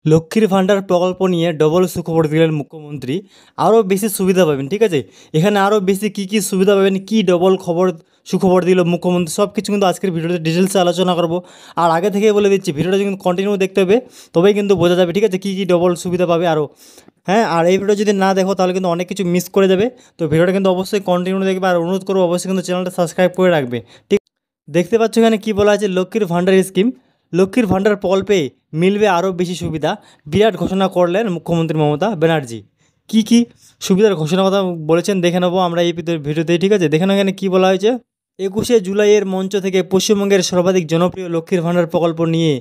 লক্ষ্মীর ভাণ্ডার প্রকল্প নিয়ে ডবল সুখবর দিলেন মুখ্যমন্ত্রী। আরও বেশি সুবিধা পাবেন, ঠিক আছে। এখানে আরও বেশি কী কী সুবিধা পাবেন, কী ডবল সুখবর দিল মুখ্যমন্ত্রী, সব কিছু কিন্তু আজকের ভিডিওতে ডিটেলসে আলোচনা করব। আর আগে থেকেই বলে দিচ্ছি, ভিডিওটা কিন্তু কন্টিনিউ দেখতে হবে, তবেই কিন্তু বোঝা যাবে, ঠিক আছে, কী কী ডবল সুবিধা পাবে আরও। হ্যাঁ, আর এই ভিডিও যদি না দেখো তাহলে কিন্তু অনেক কিছু মিস করে যাবে। তো ভিডিওটা কিন্তু অবশ্যই কন্টিনিউ দেখবে, আর অনুরোধ করবো অবশ্যই কিন্তু চ্যানেলটা সাবস্ক্রাইব করে রাখবে, ঠিক। দেখতে পাচ্ছ এখানে কী বলা আছে, লক্ষ্মীর ভাণ্ডার স্কিম। লক্ষ্মীর ভাণ্ডার প্রকল্পে মিলবে আরও বেশি সুবিধা, বিরাট ঘোষণা করলেন মুখ্যমন্ত্রী মমতা ব্যানার্জি। কী কী সুবিধার ঘোষণার কথা বলেছেন দেখে নেবো আমরা এই ভিডিওতে, ঠিক আছে। দেখে নাও এখানে কী বলা হয়েছে। 21শে জুলাইয়ের মঞ্চ থেকে পশ্চিমবঙ্গের সর্বাধিক জনপ্রিয় লক্ষ্মীর ভাণ্ডার প্রকল্প নিয়ে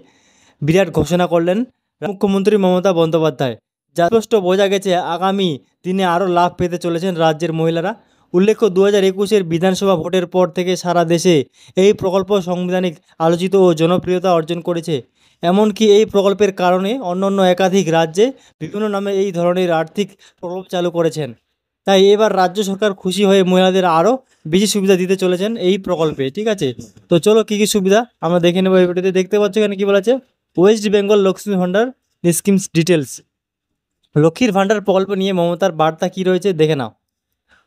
বিরাট ঘোষণা করলেন মুখ্যমন্ত্রী মমতা বন্দ্যোপাধ্যায়। যা স্পষ্ট বোঝা গেছে আগামী দিনে আরও লাভ পেতে চলেছেন রাজ্যের মহিলারা। উল্লেখ্য, 2021-এর বিধানসভা ভোটের পর থেকে সারা দেশে এই প্রকল্প সাংবিধানিক আলোচিত ও জনপ্রিয়তা অর্জন করেছে। এমনকি এই প্রকল্পের কারণে অন্যান্য একাধিক রাজ্যে বিভিন্ন নামে এই ধরনের আর্থিক প্রকল্প চালু করেছেন। তাই এবার রাজ্য সরকার খুশি হয়ে মহিলাদের আরও বেশি সুবিধা দিতে চলেছেন এই প্রকল্পে, ঠিক আছে। তো চলো কী কী সুবিধা আমরা দেখে নেবো এই ভিডিওতে। দেখতে পাচ্ছ এখানে কী বলা আছে, West Bengal Lakshmi Bhandar schemes details. লক্ষ্মীর ভাণ্ডার প্রকল্প নিয়ে মমতার বার্তা কী রয়েছে দেখে নাও।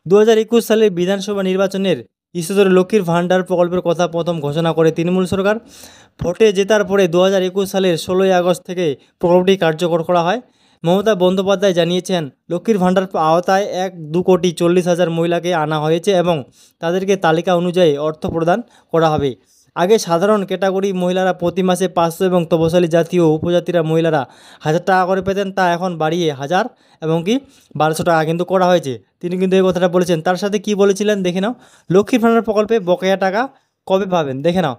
2021 সালের বিধানসভা নির্বাচনের ইস্যু ধরে লক্ষ্মীর ভাণ্ডার প্রকল্পের কথা প্রথম ঘোষণা করে তৃণমূল সরকার। ভোটে জেতার পরে 2021 সালের 16ই আগস্ট থেকে প্রকল্পটি কার্যকর করা হয়। মমতা বন্দ্যোপাধ্যায় জানিয়েছেন, লক্ষ্মীর ভাণ্ডার আওতায় 1,2,40,000 মহিলাকে আনা হয়েছে এবং তাদেরকে তালিকা অনুযায়ী অর্থ প্রদান করা হবে। আগে সাধারণ ক্যাটাগরি মহিলারা প্রতি মাসে 500 এবং তপশিলি জাতি ও উপজাতিরা মহিলারা 1000 টাকা করে পেতেন, তা এখন বাড়িয়ে 1000 এবং কি 1200 টাকা কিন্তু করা হয়েছে। তিনি কিন্তু এই কথাটা বলেছেন। তার সাথে কি বলেছিলেন দেখে নাও। লক্ষ্মীর ভাণ্ডার প্রকল্পে বকেয়া টাকা কবে পাবেন দেখে নাও।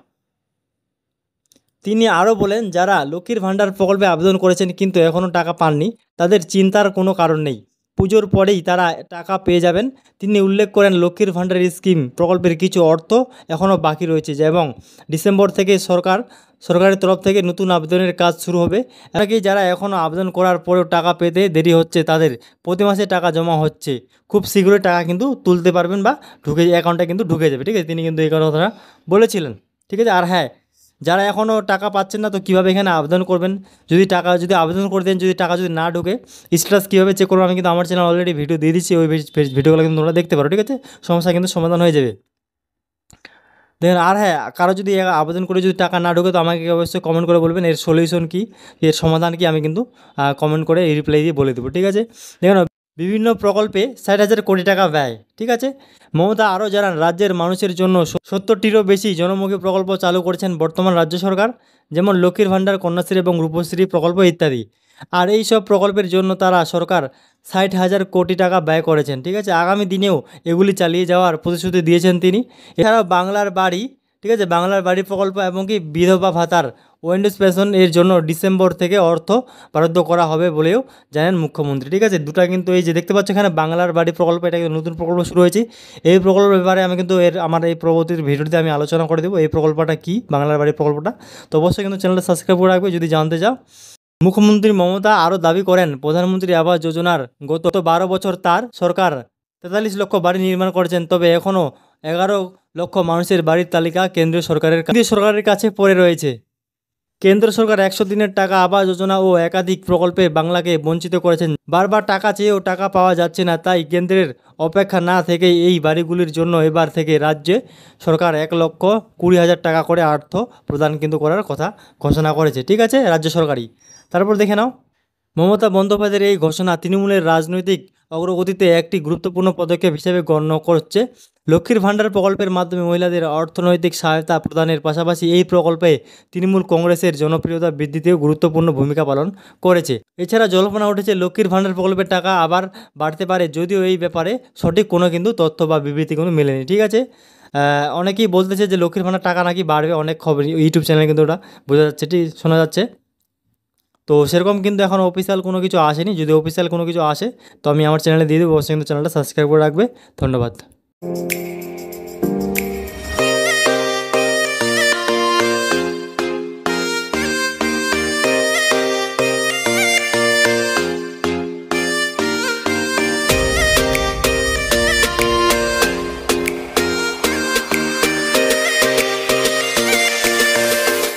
তিনি আরও বলেন, যারা লক্ষ্মীর ভাণ্ডার প্রকল্পে আবেদন করেছেন কিন্তু এখনও টাকা পাননি, তাদের চিন্তার কোনো কারণ নেই, পুজোর পরেই তারা টাকা পেয়ে যাবেন। তিনি উল্লেখ করেন, লক্ষ্মীর ভাণ্ডার স্কিম প্রকল্পের কিছু অর্থ এখনও বাকি রয়েছে এবং ডিসেম্বর থেকে সরকারের তরফ থেকে নতুন আবেদনের কাজ শুরু হবে। এমনকি যারা এখনও আবেদন করার পরেও টাকা পেতে দেরি হচ্ছে, তাদের প্রতি মাসে টাকা জমা হচ্ছে, খুব শীঘ্রই টাকা কিন্তু তুলতে পারবেন বা অ্যাকাউন্টে কিন্তু ঢুকে যাবে, ঠিক আছে। তিনি কিন্তু এই কথাটা বলেছিলেন, ঠিক আছে। আর হ্যাঁ, যারা এখনও টাকা পাচ্ছেন না, তো কীভাবে এখানে আবেদন করবেন, যদি আবেদন করে দেন, যদি টাকা যদি না ঢোকে, স্ট্যাটাস কীভাবে চেক করবো, আমি কিন্তু আমার চ্যানেল অলরেডি ভিডিও দিয়ে দিচ্ছি, ওই ভিডিওগুলো কিন্তু তোমরা দেখতে পারো, ঠিক আছে। সমস্যা কিন্তু সমাধান হয়ে যাবে। দেখেন, আর হ্যাঁ, কারো যদি আবেদন করে যদি টাকা না ঢোকে, তো আমাকে অবশ্যই কমেন্ট করে বলবেন এর সলিউশন কী, এর সমাধান কী, আমি কিন্তু কমেন্ট করে রিপ্লাই দিয়ে বলে দেবো, ঠিক আছে। দেখেন, বিভিন্ন প্রকল্পে 60,000 কোটি টাকা ব্যয়, ঠিক আছে। মমতা আরও জানান, রাজ্যের মানুষের জন্য 70টিরও বেশি জনমুখী প্রকল্প চালু করেছেন বর্তমান রাজ্য সরকার, যেমন লক্ষ্মীর ভাণ্ডার, কন্যাশ্রী এবং রূপশ্রী প্রকল্প ইত্যাদি। আর এই সব প্রকল্পের জন্য সরকার 60,000 কোটি টাকা ব্যয় করেছেন, ঠিক আছে। আগামী দিনেও এগুলি চালিয়ে যাওয়ার প্রতিশ্রুতি দিয়েছেন তিনি। এছাড়াও বাংলার বাড়ি, ঠিক আছে, বাংলার বাড়ি প্রকল্প এবং কি বিধবা ভাতার উইন্ডোজ পেনশন এর জন্য ডিসেম্বর থেকে অর্থ বরাদ্দ করা হবে বলেও জানেন মুখ্যমন্ত্রী, ঠিক আছে। দুটা কিন্তু এই যে দেখতে পাচ্ছ এখানে বাংলার বাড়ি প্রকল্প, এটা কিন্তু নতুন প্রকল্প শুরু হয়েছে। এই প্রকল্পের ব্যাপারে আমি কিন্তু আমার এই পরবর্তীর ভিডিওতে আমি আলোচনা করে দেবো এই প্রকল্পটা কী, বাংলার বাড়ি প্রকল্পটা। তো অবশ্যই কিন্তু চ্যানেলটা সাবস্ক্রাইব করে রাখবে যদি জানতে চাও। মুখ্যমন্ত্রী মমতা আরও দাবি করেন, প্রধানমন্ত্রী আবাস যোজনার গত 12 বছর তার সরকার 43 লক্ষ বাড়ি নির্মাণ করেছেন, তবে এখনও 11 লক্ষ মানুষের বাড়ির তালিকা কেন্দ্রীয় সরকারের কাছে পড়ে রয়েছে। কেন্দ্র সরকার 100 দিনের টাকা আবাস যোজনা ও একাধিক প্রকল্পে বাংলাকে বঞ্চিত করেছেন। বারবার টাকা চেয়েও টাকা পাওয়া যাচ্ছে না, তাই কেন্দ্রের অপেক্ষা না থেকেই এই বাড়িগুলির জন্য এবার থেকে রাজ্যে সরকার 1,20,000 টাকা করে অর্থ প্রদান কিন্তু করার কথা ঘোষণা করেছে, ঠিক আছে, রাজ্য সরকারই। তারপর দেখে নাও, মমতা বন্দ্যোপাধ্যায়ের এই ঘোষণা তৃণমূলের রাজনৈতিক অগ্রগতিতে একটি গুরুত্বপূর্ণ পদক্ষেপ হিসেবে গণ্য করছে। লক্ষ্মীর ভাণ্ডার প্রকল্পের মাধ্যমে মহিলাদের অর্থনৈতিক সহায়তা প্রদানের পাশাপাশি এই প্রকল্পে তৃণমূল কংগ্রেসের জনপ্রিয়তা বৃদ্ধিতেও গুরুত্বপূর্ণ ভূমিকা পালন করেছে। এছাড়া জল্পনা উঠেছে লক্ষ্মীর ভাণ্ডার প্রকল্পের টাকা আবার বাড়তে পারে, যদিও এই ব্যাপারে সঠিক কোনো কিন্তু তথ্য বা বিবৃতি কোনো মেলেনি, ঠিক আছে। অনেকেই বলতেছে যে লক্ষ্মীর ভাণ্ডার টাকা নাকি বাড়বে, অনেক খবর ইউটিউব চ্যানেলে কিন্তু ওটা বোঝা যাচ্ছে, ঠিক শোনা যাচ্ছে। তো সেরকম কিন্তু এখন অফিসিয়াল কোনো কিছু আসেনি, যদি অফিসিয়াল কোনো কিছু আসে তো আমি আমার চ্যানেলে দিয়ে দেবো, অবশ্যই কিন্তু চ্যানেলটা সাবস্ক্রাইব করে রাখবে। ধন্যবাদ।